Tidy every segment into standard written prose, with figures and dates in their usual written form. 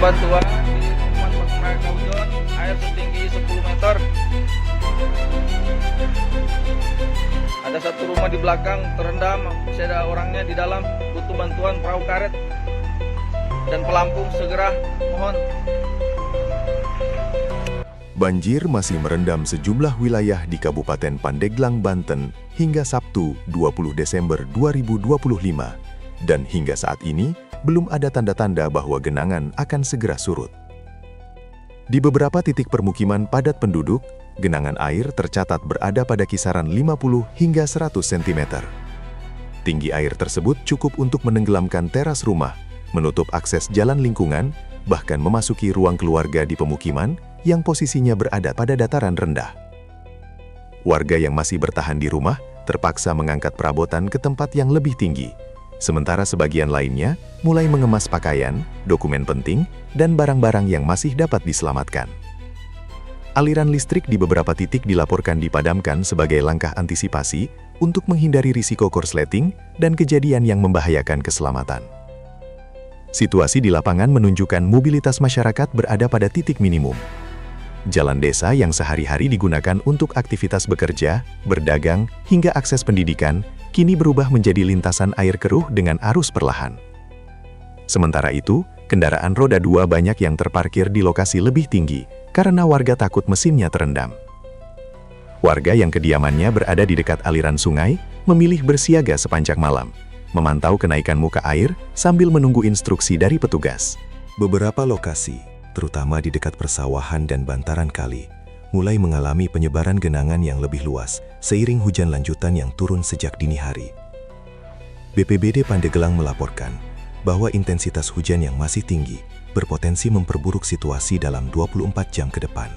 bantuan di pemukiman Pasmara Kaujon, air setinggi 10 meter. Ada satu rumah di belakang terendam, masih ada orangnya di dalam, butuh bantuan perahu karet dan pelampung segera, mohon. Banjir masih merendam sejumlah wilayah di Kabupaten Pandeglang, Banten hingga Sabtu 20 Desember 2025 dan hingga saat ini belum ada tanda-tanda bahwa genangan akan segera surut. Di beberapa titik permukiman padat penduduk, genangan air tercatat berada pada kisaran 50 hingga 100 cm. Tinggi air tersebut cukup untuk menenggelamkan teras rumah, menutup akses jalan lingkungan, bahkan memasuki ruang keluarga di pemukiman yang posisinya berada pada dataran rendah. Warga yang masih bertahan di rumah terpaksa mengangkat perabotan ke tempat yang lebih tinggi, sementara sebagian lainnya mulai mengemas pakaian, dokumen penting, dan barang-barang yang masih dapat diselamatkan. Aliran listrik di beberapa titik dilaporkan dipadamkan sebagai langkah antisipasi untuk menghindari risiko korsleting dan kejadian yang membahayakan keselamatan. Situasi di lapangan menunjukkan mobilitas masyarakat berada pada titik minimum. Jalan desa yang sehari-hari digunakan untuk aktivitas bekerja, berdagang, hingga akses pendidikan, kini berubah menjadi lintasan air keruh dengan arus perlahan. Sementara itu, kendaraan roda 2 banyak yang terparkir di lokasi lebih tinggi karena warga takut mesinnya terendam. Warga yang kediamannya berada di dekat aliran sungai memilih bersiaga sepanjang malam, memantau kenaikan muka air sambil menunggu instruksi dari petugas. Beberapa lokasi, terutama di dekat persawahan dan bantaran kali, mulai mengalami penyebaran genangan yang lebih luas seiring hujan lanjutan yang turun sejak dini hari. BPBD Pandeglang melaporkan bahwa intensitas hujan yang masih tinggi berpotensi memperburuk situasi dalam 24 jam ke depan.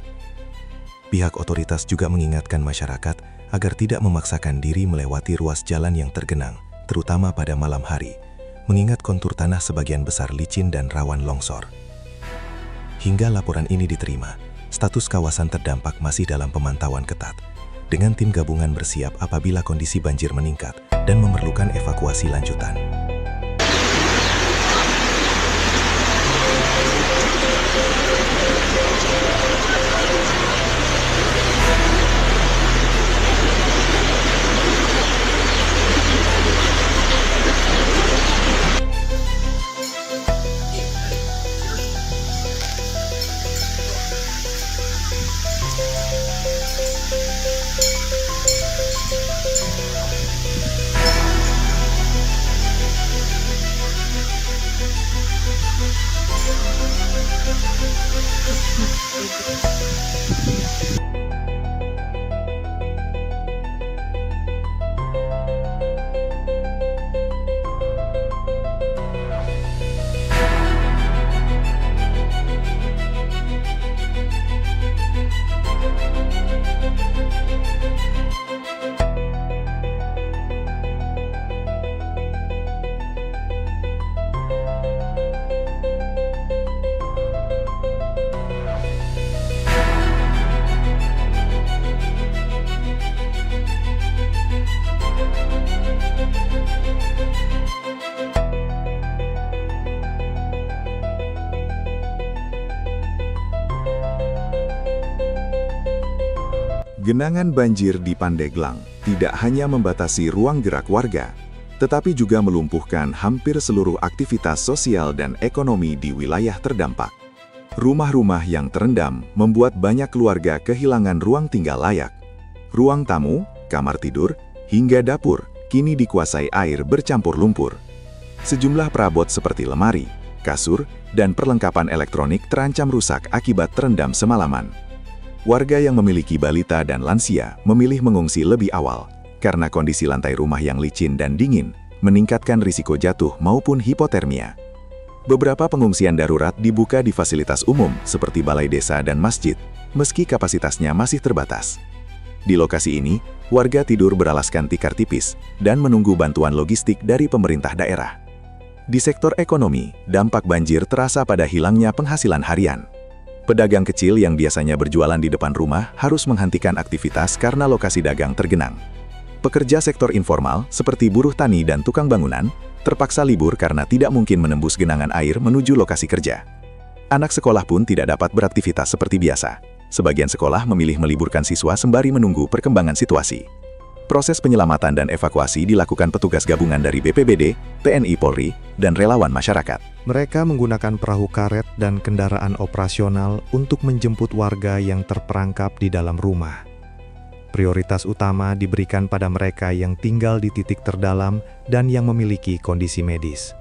Pihak otoritas juga mengingatkan masyarakat agar tidak memaksakan diri melewati ruas jalan yang tergenang, terutama pada malam hari, mengingat kontur tanah sebagian besar licin dan rawan longsor. Hingga laporan ini diterima, status kawasan terdampak masih dalam pemantauan ketat, dengan tim gabungan bersiap apabila kondisi banjir meningkat dan memerlukan evakuasi lanjutan. Genangan banjir di Pandeglang tidak hanya membatasi ruang gerak warga, tetapi juga melumpuhkan hampir seluruh aktivitas sosial dan ekonomi di wilayah terdampak. Rumah-rumah yang terendam membuat banyak keluarga kehilangan ruang tinggal layak. Ruang tamu, kamar tidur, hingga dapur kini dikuasai air bercampur lumpur. Sejumlah perabot seperti lemari, kasur, dan perlengkapan elektronik terancam rusak akibat terendam semalaman. Warga yang memiliki balita dan lansia memilih mengungsi lebih awal karena kondisi lantai rumah yang licin dan dingin meningkatkan risiko jatuh maupun hipotermia. Beberapa pengungsian darurat dibuka di fasilitas umum seperti balai desa dan masjid, meski kapasitasnya masih terbatas. Di lokasi ini, warga tidur beralaskan tikar tipis dan menunggu bantuan logistik dari pemerintah daerah. Di sektor ekonomi, dampak banjir terasa pada hilangnya penghasilan harian. Pedagang kecil yang biasanya berjualan di depan rumah harus menghentikan aktivitas karena lokasi dagang tergenang. Pekerja sektor informal seperti buruh tani dan tukang bangunan terpaksa libur karena tidak mungkin menembus genangan air menuju lokasi kerja. Anak sekolah pun tidak dapat beraktivitas seperti biasa. Sebagian sekolah memilih meliburkan siswa sembari menunggu perkembangan situasi. Proses penyelamatan dan evakuasi dilakukan petugas gabungan dari BPBD, TNI Polri, dan relawan masyarakat. Mereka menggunakan perahu karet dan kendaraan operasional untuk menjemput warga yang terperangkap di dalam rumah. Prioritas utama diberikan pada mereka yang tinggal di titik terdalam dan yang memiliki kondisi medis.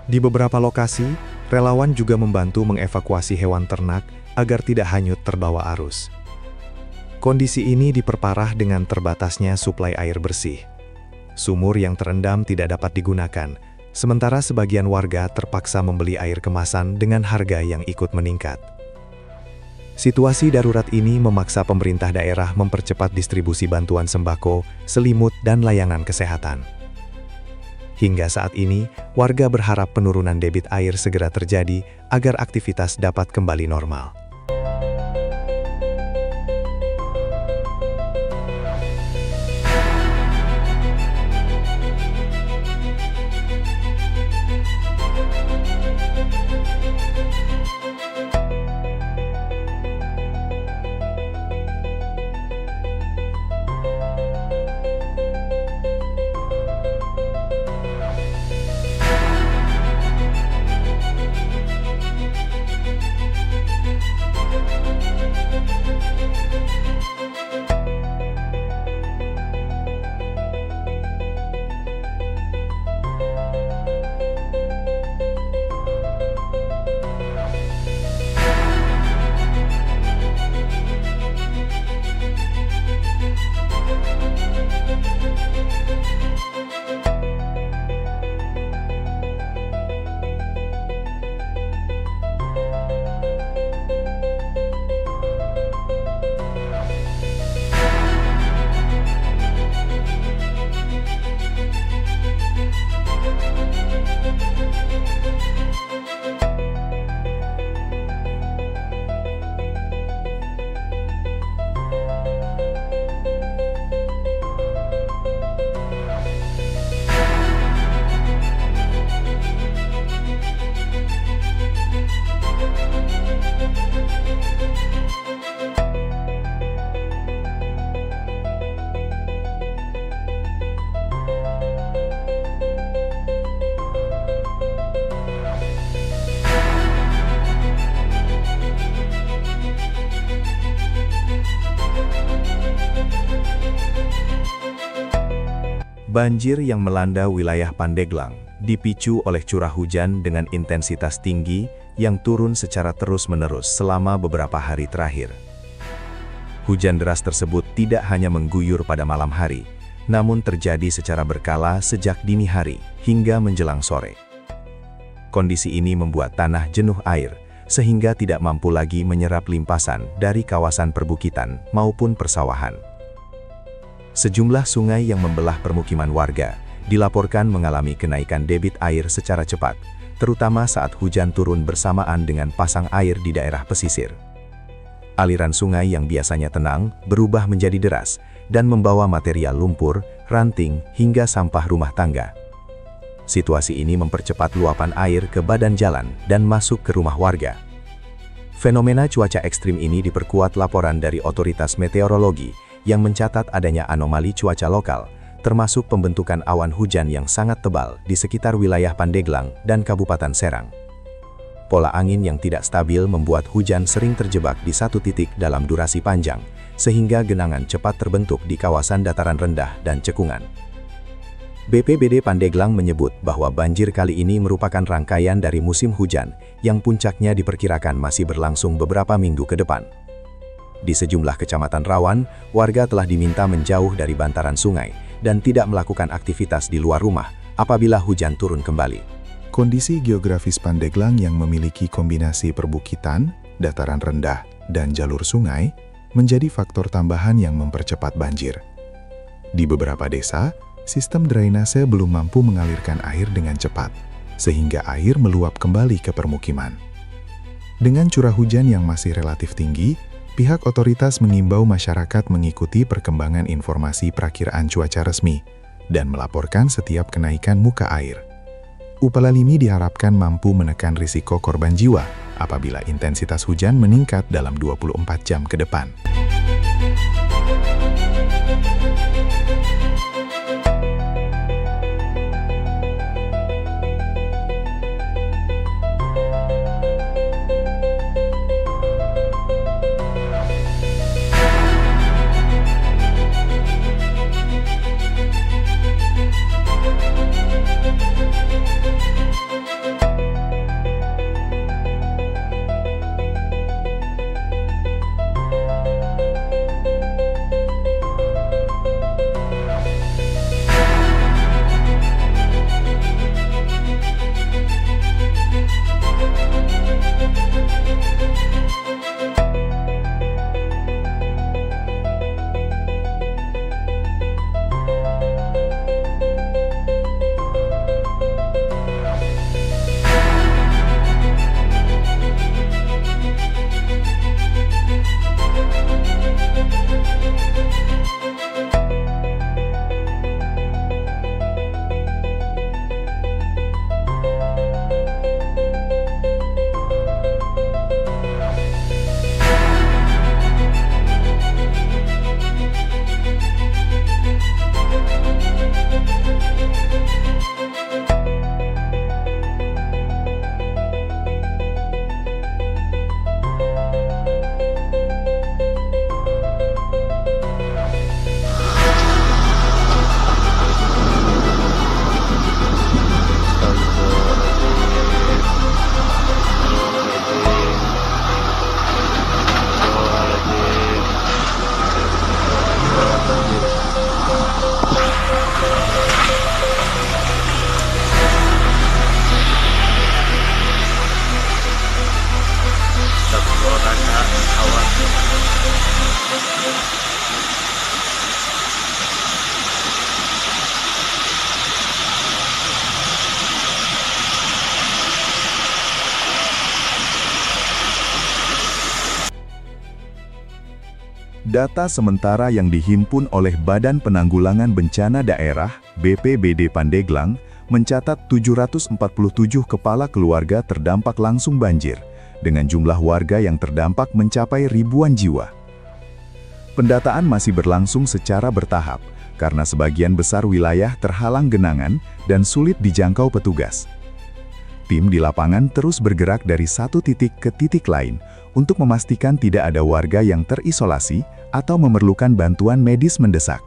Di beberapa lokasi, relawan juga membantu mengevakuasi hewan ternak agar tidak hanyut terbawa arus. Kondisi ini diperparah dengan terbatasnya suplai air bersih. Sumur yang terendam tidak dapat digunakan, sementara sebagian warga terpaksa membeli air kemasan dengan harga yang ikut meningkat. Situasi darurat ini memaksa pemerintah daerah mempercepat distribusi bantuan sembako, selimut, dan layanan kesehatan. Hingga saat ini, warga berharap penurunan debit air segera terjadi agar aktivitas dapat kembali normal. Banjir yang melanda wilayah Pandeglang dipicu oleh curah hujan dengan intensitas tinggi yang turun secara terus-menerus selama beberapa hari terakhir. Hujan deras tersebut tidak hanya mengguyur pada malam hari, namun terjadi secara berkala sejak dini hari hingga menjelang sore. Kondisi ini membuat tanah jenuh air, sehingga tidak mampu lagi menyerap limpasan dari kawasan perbukitan maupun persawahan. Sejumlah sungai yang membelah permukiman warga dilaporkan mengalami kenaikan debit air secara cepat, terutama saat hujan turun bersamaan dengan pasang air di daerah pesisir. Aliran sungai yang biasanya tenang berubah menjadi deras dan membawa material lumpur, ranting, hingga sampah rumah tangga. Situasi ini mempercepat luapan air ke badan jalan dan masuk ke rumah warga. Fenomena cuaca ekstrim ini diperkuat laporan dari otoritas meteorologi yang mencatat adanya anomali cuaca lokal, termasuk pembentukan awan hujan yang sangat tebal di sekitar wilayah Pandeglang dan Kabupaten Serang. Pola angin yang tidak stabil membuat hujan sering terjebak di satu titik dalam durasi panjang, sehingga genangan cepat terbentuk di kawasan dataran rendah dan cekungan. BPBD Pandeglang menyebut bahwa banjir kali ini merupakan rangkaian dari musim hujan yang puncaknya diperkirakan masih berlangsung beberapa minggu ke depan. Di sejumlah kecamatan rawan, warga telah diminta menjauh dari bantaran sungai dan tidak melakukan aktivitas di luar rumah apabila hujan turun kembali. Kondisi geografis Pandeglang yang memiliki kombinasi perbukitan, dataran rendah, dan jalur sungai menjadi faktor tambahan yang mempercepat banjir. Di beberapa desa, sistem drainase belum mampu mengalirkan air dengan cepat, sehingga air meluap kembali ke permukiman. Dengan curah hujan yang masih relatif tinggi, pihak otoritas mengimbau masyarakat mengikuti perkembangan informasi perakiraan cuaca resmi dan melaporkan setiap kenaikan muka air. Upalalimi diharapkan mampu menekan risiko korban jiwa apabila intensitas hujan meningkat dalam 24 jam ke depan. Data sementara yang dihimpun oleh Badan Penanggulangan Bencana Daerah (BPBD) Pandeglang mencatat 747 kepala keluarga terdampak langsung banjir, dengan jumlah warga yang terdampak mencapai ribuan jiwa. Pendataan masih berlangsung secara bertahap, karena sebagian besar wilayah terhalang genangan dan sulit dijangkau petugas. Tim di lapangan terus bergerak dari satu titik ke titik lain untuk memastikan tidak ada warga yang terisolasi atau memerlukan bantuan medis mendesak.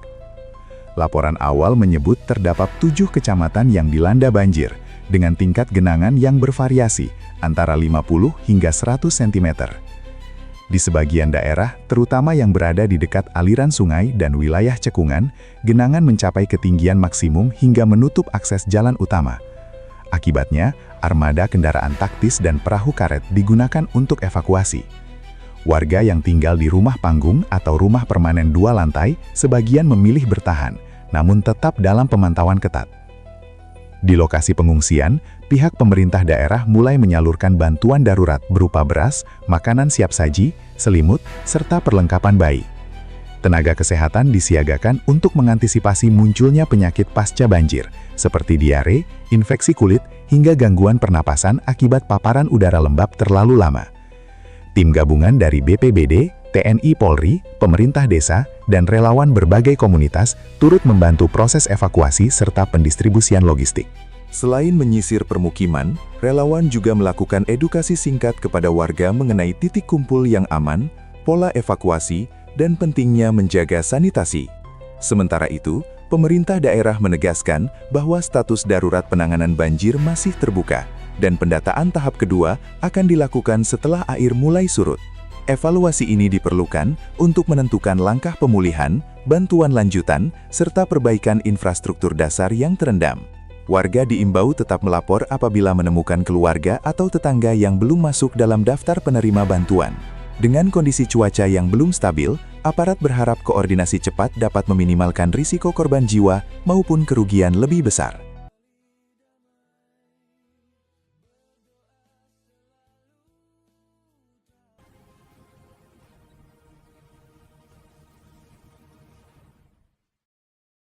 Laporan awal menyebut terdapat 7 kecamatan yang dilanda banjir, dengan tingkat genangan yang bervariasi, antara 50 hingga 100 cm. Di sebagian daerah, terutama yang berada di dekat aliran sungai dan wilayah cekungan, genangan mencapai ketinggian maksimum hingga menutup akses jalan utama. Akibatnya, armada kendaraan taktis dan perahu karet digunakan untuk evakuasi. Warga yang tinggal di rumah panggung atau rumah permanen 2 lantai sebagian memilih bertahan, namun tetap dalam pemantauan ketat. Di lokasi pengungsian, pihak pemerintah daerah mulai menyalurkan bantuan darurat berupa beras, makanan siap saji, selimut, serta perlengkapan bayi. Tenaga kesehatan disiagakan untuk mengantisipasi munculnya penyakit pasca banjir, seperti diare, infeksi kulit, hingga gangguan pernapasan akibat paparan udara lembab terlalu lama. Tim gabungan dari BPBD, TNI Polri, pemerintah desa, dan relawan berbagai komunitas turut membantu proses evakuasi serta pendistribusian logistik. Selain menyisir permukiman, relawan juga melakukan edukasi singkat kepada warga mengenai titik kumpul yang aman, pola evakuasi, dan pentingnya menjaga sanitasi. Sementara itu, pemerintah daerah menegaskan bahwa status darurat penanganan banjir masih terbuka, dan pendataan tahap kedua akan dilakukan setelah air mulai surut. Evaluasi ini diperlukan untuk menentukan langkah pemulihan, bantuan lanjutan, serta perbaikan infrastruktur dasar yang terendam. Warga diimbau tetap melapor apabila menemukan keluarga atau tetangga yang belum masuk dalam daftar penerima bantuan. Dengan kondisi cuaca yang belum stabil, aparat berharap koordinasi cepat dapat meminimalkan risiko korban jiwa maupun kerugian lebih besar.